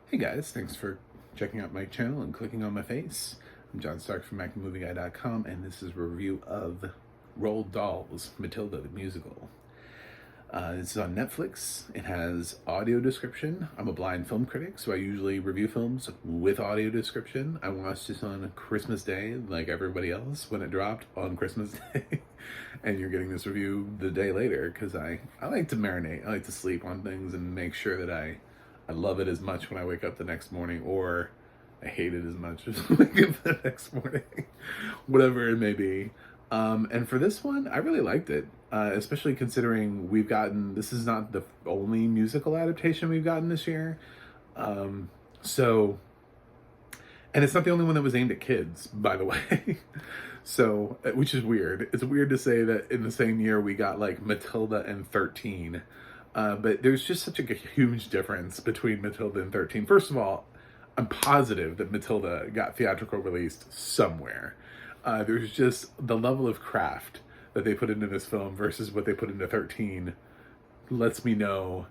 Hey guys, thanks for checking out my channel and clicking on my face. I'm John Stark from MacTheMovieGuy.com, and this is a review of Roald Dahl's Matilda the Musical. This is on Netflix. It has audio description. I'm a blind film critic, so I usually review films with audio description. I watched this on Christmas Day, like everybody else, when it dropped on Christmas Day. And you're getting this review the day later, because I like to marinate. I like to sleep on things and make sure that I love it as much when I wake up the next morning, or I hate it as much as I wake up the next morning. Whatever it may be. And for this one, I really liked it, especially considering this is not the only musical adaptation we've gotten this year. So, and it's not the only one that was aimed at kids, by the way. So, which is weird. It's weird to say that in the same year we got like Matilda and 13. But there's just such a huge difference between Matilda and 13. First of all, I'm positive that Matilda got theatrical released somewhere. There's just the level of craft that they put into this film versus what they put into 13 lets me know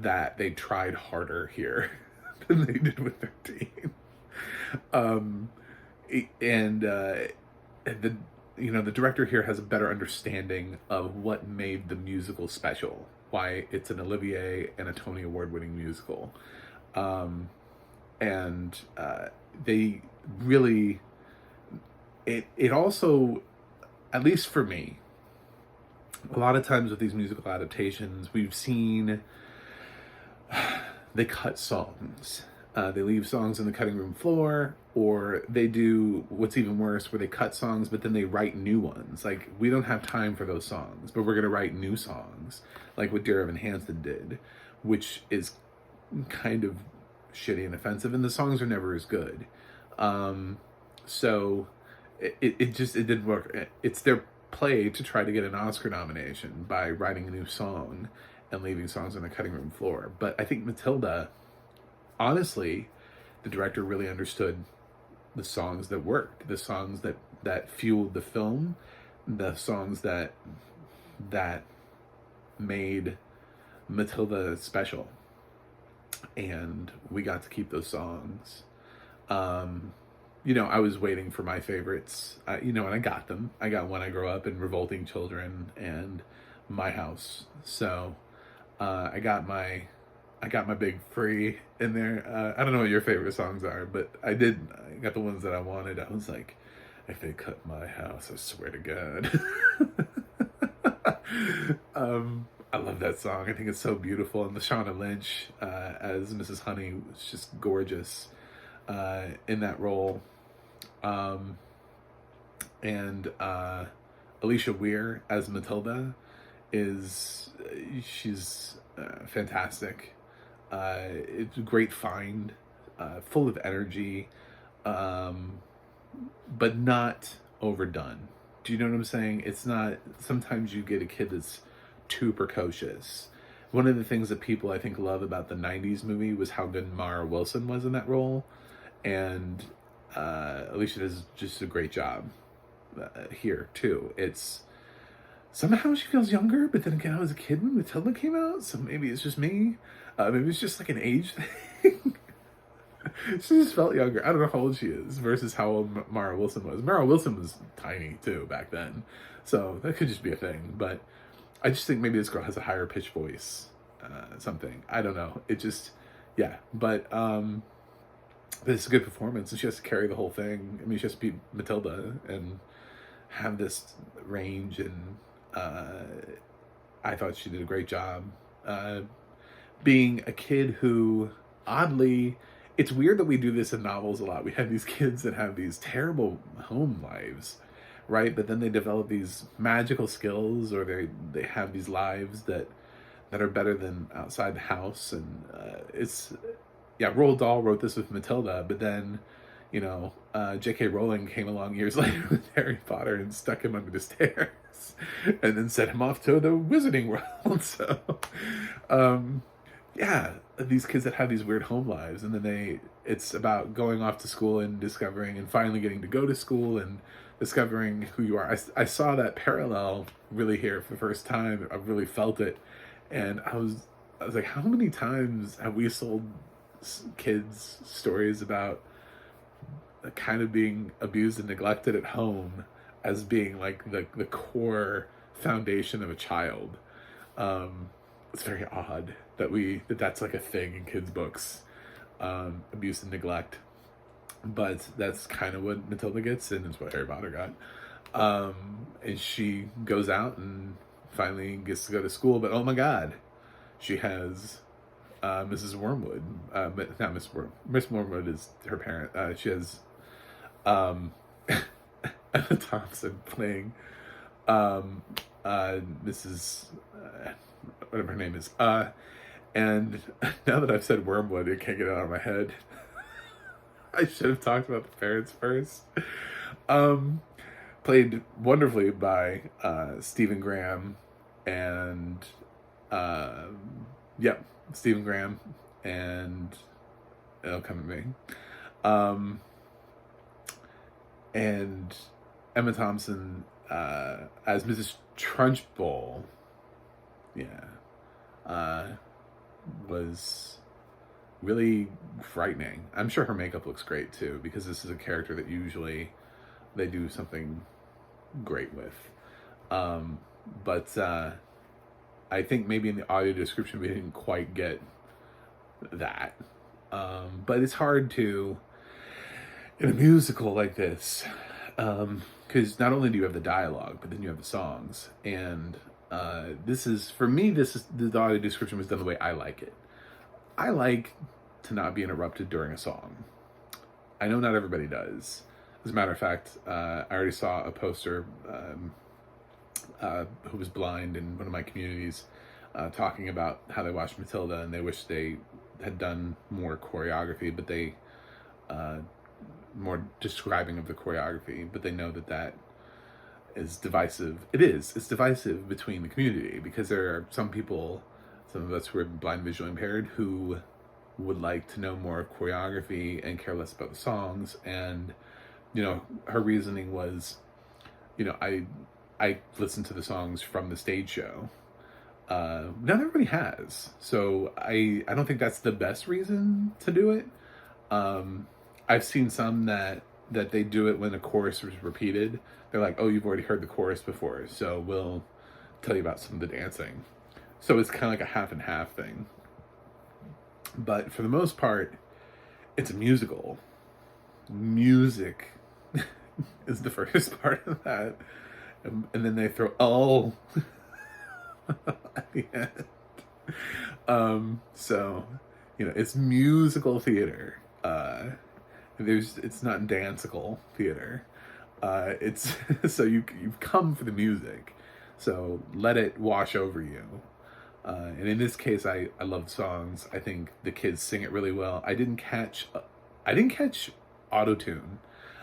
that they tried harder here than they did with 13. The director here has a better understanding of what made the musical special, why it's an Olivier and a Tony Award-winning musical. They really, it also, at least for me, a lot of times with these musical adaptations, we've seen they cut songs. They leave songs on the cutting room floor, or they do what's even worse, where they cut songs, but then they write new ones. Like, we don't have time for those songs, but we're going to write new songs, like what Dear Evan Hansen did, which is kind of shitty and offensive, and the songs are never as good. So it didn't work. It's their play to try to get an Oscar nomination by writing a new song and leaving songs on the cutting room floor. But I think Matilda, honestly, the director really understood the songs that worked, the songs that fueled the film, the songs that made Matilda special. And we got to keep those songs. I was waiting for my favorites, and I got them. I got When I Grow Up and Revolting Children and My House. So I got my big free in there. I don't know what your favorite songs are, but I got the ones that I wanted. I was like, if they cut My House, I swear to God. I love that song. I think it's so beautiful. And Lashana Lynch as Mrs. Honey was just gorgeous in that role. Alicia Weir as Matilda she's fantastic. It's a great find, full of energy, but not overdone. Do you know what I'm saying? It's not, sometimes you get a kid that's too precocious. One of the things that people, I think, love about the 90s movie was how good Mara Wilson was in that role. And Alicia does just a great job here, too. It's, somehow she feels younger, but then again, I was a kid when Matilda came out, so maybe it's just me. Maybe it's just like an age thing. She just felt younger. I don't know how old she is versus how old Mara Wilson was. Mara Wilson was tiny, too, back then. So that could just be a thing. But I just think maybe this girl has a higher pitch voice. Something. I don't know. It just, yeah. But it's a good performance, and she has to carry the whole thing. I mean, she has to be Matilda and have this range, and I thought she did a great job. Being a kid who, oddly, it's weird that we do this in novels a lot. We have these kids that have these terrible home lives, right? But then they develop these magical skills, or they have these lives that are better than outside the house. And Roald Dahl wrote this with Matilda, but then, J.K. Rowling came along years later with Harry Potter and stuck him under the stairs and then sent him off to the Wizarding World. So, these kids that have these weird home lives, and then it's about going off to school and discovering and finally getting to go to school and discovering who you are. I saw that parallel really here for the first time. I really felt it. And I was like, how many times have we sold kids stories about kind of being abused and neglected at home as being like the core foundation of a child. It's very odd that that's like a thing in kids' books, abuse and neglect. But that's kind of what Matilda gets, and it's what Harry Potter got. And she goes out and finally gets to go to school, but oh my God, she has Mrs. Wormwood, but not Miss Worm. Miss Wormwood is her parent. She has Emma Thompson playing Mrs. Whatever her name is. And now that I've said Wormwood, it can't get out of my head. I should have talked about the parents first. Played wonderfully by Stephen Graham and Stephen Graham, and it'll come to me. And Emma Thompson as Mrs. Trunchbull, was really frightening. I'm sure her makeup looks great too, because this is a character that usually they do something great with. But I think maybe in the audio description we didn't quite get that. But it's hard to, in a musical like this, because not only do you have the dialogue, but then you have the songs. And this is, for me, the audio description was done the way I like it. I like to not be interrupted during a song. I know not everybody does. As a matter of fact, I already saw a poster who was blind in one of my communities talking about how they watched Matilda and they wish they had done more choreography, but they more describing of the choreography, but they know that is divisive. It's divisive between the community, because there are some people, some of us who are blind visually impaired, who would like to know more choreography and care less about the songs. And her reasoning was, I listened to the songs from the stage show. Not everybody has, so I don't think that's the best reason to do it. I've seen some that they do it when a chorus was repeated. They're like, oh, you've already heard the chorus before, so we'll tell you about some of the dancing. So it's kind of like a half and half thing. But for the most part, it's a musical. Music is the first part of that. And then they throw at the end. So, it's musical theater. It's not danceical theater. It's so you've come for the music, so let it wash over you. And in this case, I love songs. I think the kids sing it really well. I didn't catch auto-tune.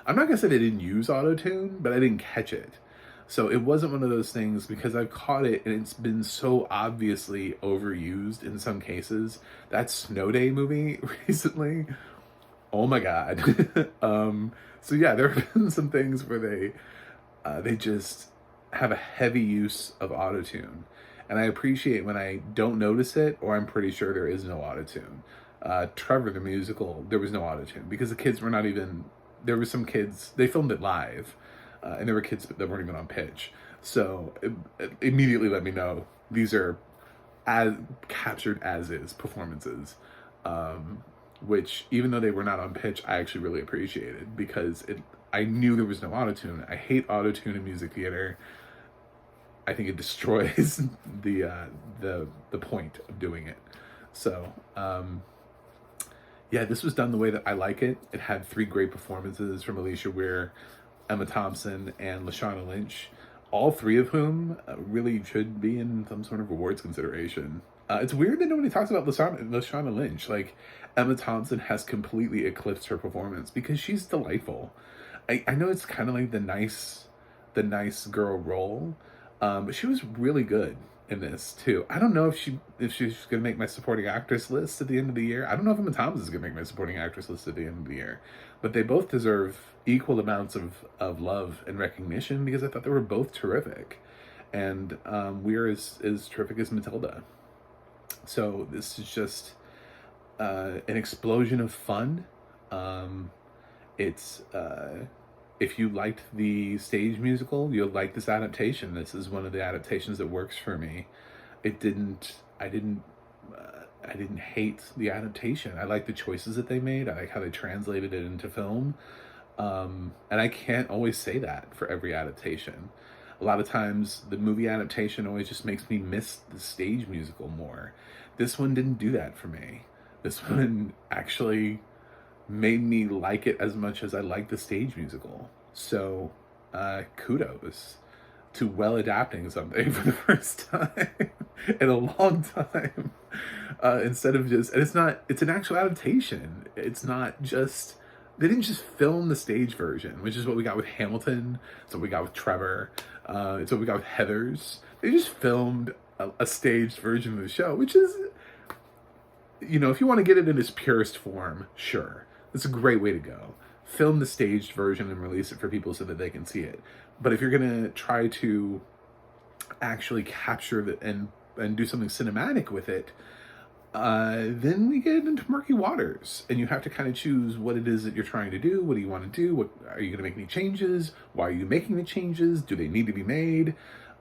I'm not gonna say they didn't use auto-tune, but I didn't catch it. So it wasn't one of those things, because I've caught it and it's been so obviously overused in some cases. That Snow Day movie recently, oh my God. So yeah, there have been some things where they just have a heavy use of autotune. And I appreciate when I don't notice it, or I'm pretty sure there is no autotune. Trevor the Musical, there was no autotune, because the kids were not even, there were some kids, they filmed it live, and there were kids that weren't even on pitch. So it immediately let me know these are captured as is performances, which, even though they were not on pitch, I actually really appreciated, because I knew there was no autotune. I hate autotune in music theater. I think it destroys the point of doing it. So this was done the way that I like it. It had 3 great performances from Alicia Weir, Emma Thompson, and Lashana Lynch, all 3 of whom really should be in some sort of awards consideration. It's weird that nobody talks about Lashana Lynch. Like, Emma Thompson has completely eclipsed her performance, because she's delightful. I know it's kind of like the nice girl role, but she was really good in this too. I don't know if she's gonna make my supporting actress list at the end of the year. I don't know if Emma Thompson is gonna make my supporting actress list at the end of the year, but they both deserve equal amounts of love and recognition, because I thought they were both terrific, and Weir is terrific as Matilda. So this is just, an explosion of fun. Um, it's if you liked the stage musical, you'll like this adaptation. This is one of the adaptations that works for me. It didn't. I didn't hate the adaptation. I like the choices that they made. I like how they translated it into film. And I can't always say that for every adaptation. A lot of times, the movie adaptation always just makes me miss the stage musical more. This one didn't do that for me. This one actually made me like it as much as I like the stage musical. So, kudos to well adapting something for the first time in a long time. Instead of just, and it's an actual adaptation. It's not just, they didn't just film the stage version, which is what we got with Hamilton. It's what we got with Trevor. It's what we got with Heathers. They just filmed a staged version of the show, which is, if you want to get it in its purest form, sure. It's a great way to go. Film the staged version and release it for people so that they can see it. But if you're going to try to actually capture it and do something cinematic with it, then we get into murky waters, and you have to kind of choose what it is that you're trying to do. What do you want to do? What are you going to make any changes? Why are you making the changes? Do they need to be made?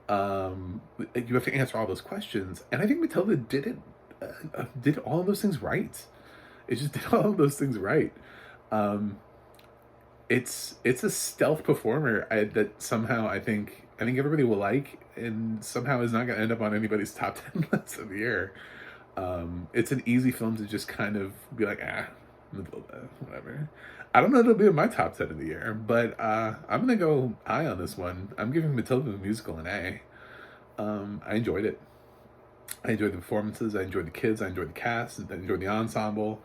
You have to answer all those questions, and I think Matilda did all of those things right. It just did all of those things right. It's a stealth performer that somehow I think everybody will like, and somehow is not going to end up on anybody's top 10 lists of the year. It's an easy film to just kind of be like, whatever. I don't know if it'll be in my top 10 of the year, but I'm gonna go high on this one. I'm giving Matilda the Musical an A. I enjoyed it. I enjoyed the performances. I enjoyed the kids. I enjoyed the cast. I enjoyed the ensemble.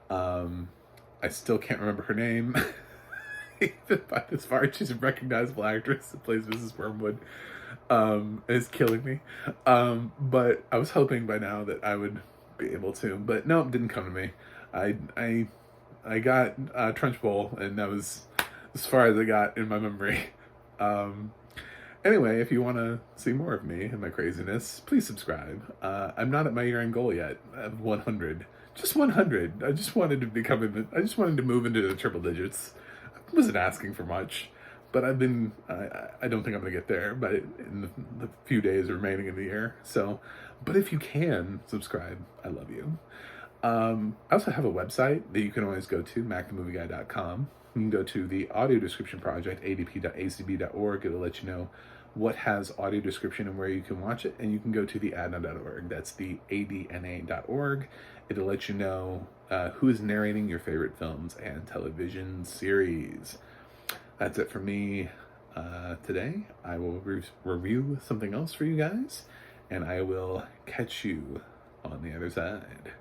I still can't remember her name. Even by this far, she's a recognizable actress that plays Mrs. Wormwood. It's killing me. But I was hoping by now that I would be able to, but no, it didn't come to me. I got Trunchbull, and that was as far as I got in my memory. Anyway, if you want to see more of me and my craziness, please subscribe. I'm not at my year-end goal yet of 100. Just 100. I just wanted to move into the triple digits. I wasn't asking for much, but I don't think I'm going to get there, but in the few days remaining in the year. So, but if you can subscribe, I love you. I also have a website that you can always go to, macthemovieguy.com. You can go to the audio description project, adp.acb.org. It'll let you know what has audio description and where you can watch it. And you can go to the adna.org. That's the adna.org. It'll let you know who is narrating your favorite films and television series. That's it for me today. I will review something else for you guys, and I will catch you on the other side.